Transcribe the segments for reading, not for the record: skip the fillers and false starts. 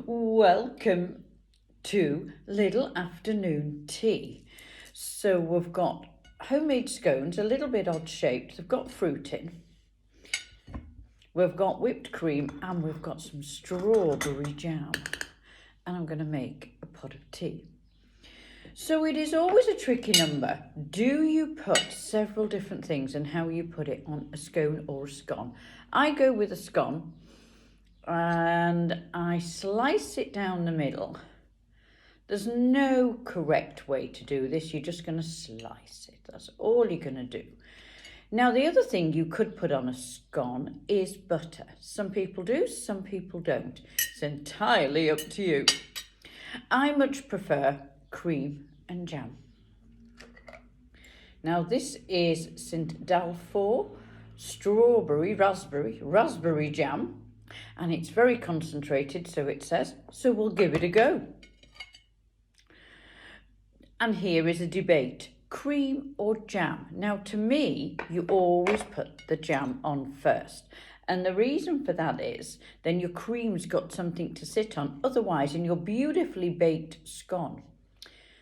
Welcome to Little Afternoon Tea. So we've got homemade scones, a little bit odd shaped. They've got fruit in. We've got whipped cream and we've got some strawberry jam. And I'm going to make a pot of tea. So it is always a tricky number. Do you put several different things and how you put it on a scone or a scone? I go with a scone and I slice it down the middle. There's no correct way to do this. You're just going to slice it. That's all you're going to do. Now, the other thing you could put on a scone is butter. Some people do, some people don't. It's entirely up to you. I much prefer cream and jam. Now, this is St. Dalfour strawberry raspberry jam, and it's very concentrated, so it says, so we'll give it a go. And here is a debate, cream or jam. Now, to me, you always put the jam on first. And the reason for that is then your cream's got something to sit on. Otherwise, in your beautifully baked scone,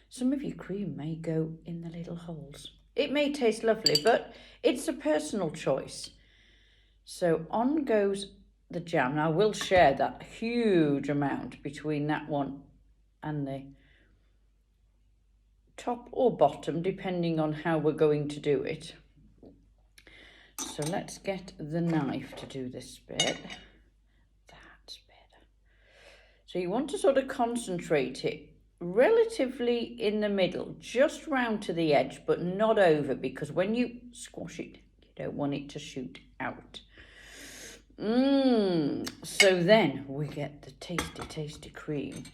some of your cream may go in the little holes. It may taste lovely, but it's a personal choice. So on goes the jam. Now, I will share that huge amount between that one and the top or bottom, depending on how we're going to do it. So let's get the knife to do this bit. That's better. So you want to sort of concentrate it relatively in the middle, just round to the edge, but not over, because when you squash it, you don't want it to shoot out. So then we get the tasty cream.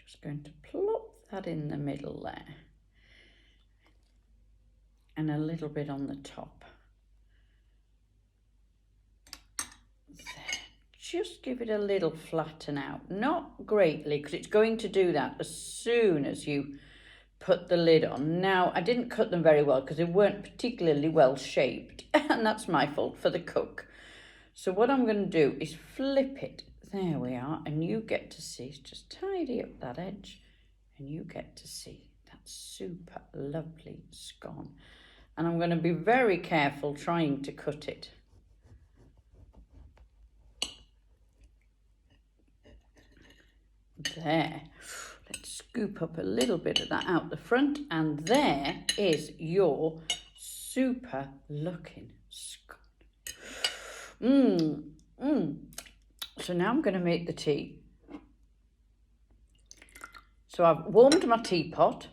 Just going to plop that in the middle there. And a little bit on the top. There. Just give it a little flatten out. Not greatly, because it's going to do that as soon as you put the lid on. Now, I didn't cut them very well because they weren't particularly well shaped. And that's my fault for the cook. So what I'm going to do is flip it. There we are. And you get to see, just tidy up that edge. And you get to see that super lovely scone. And I'm going to be very careful trying to cut it. There. Let's scoop up a little bit of that out the front. And there is your super looking scone. So now I'm going to make the tea. So I've warmed my teapot.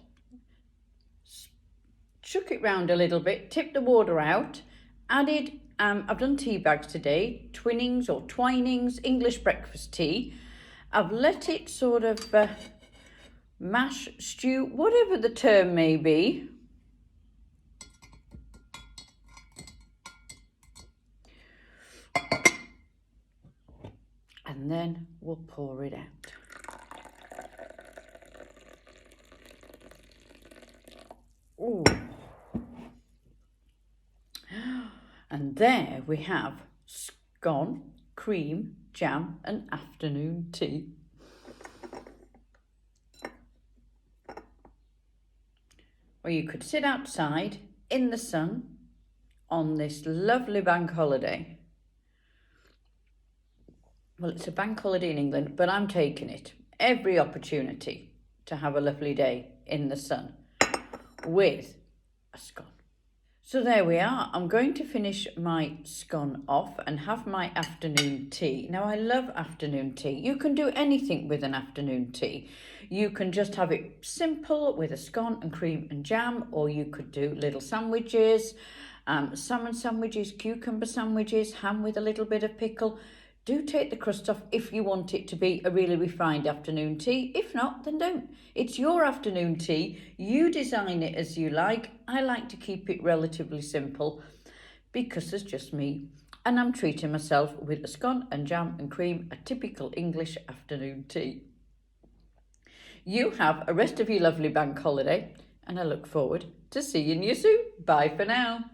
Shook it round a little bit, tipped the water out, added, I've done tea bags today, twinnings or twinings, English breakfast tea. I've let it sort of mash, stew, whatever the term may be. And then we'll pour it out. Ooh. And there we have scone, cream, jam and afternoon tea. Or you could sit outside in the sun on this lovely bank holiday. Well, it's a bank holiday in England, but I'm taking it. Every opportunity to have a lovely day in the sun with a scone. So there we are. I'm going to finish my scone off and have my afternoon tea. Now, I love afternoon tea. You can do anything with an afternoon tea. You can just have it simple with a scone and cream and jam, or you could do little sandwiches, salmon sandwiches, cucumber sandwiches, ham with a little bit of pickle. Do take the crust off if you want it to be a really refined afternoon tea. If not, then don't. It's your afternoon tea. You design it as you like. I like to keep it relatively simple because it's just me. And I'm treating myself with a scone and jam and cream, a typical English afternoon tea. You have a rest of your lovely bank holiday, and I look forward to seeing you soon. Bye for now.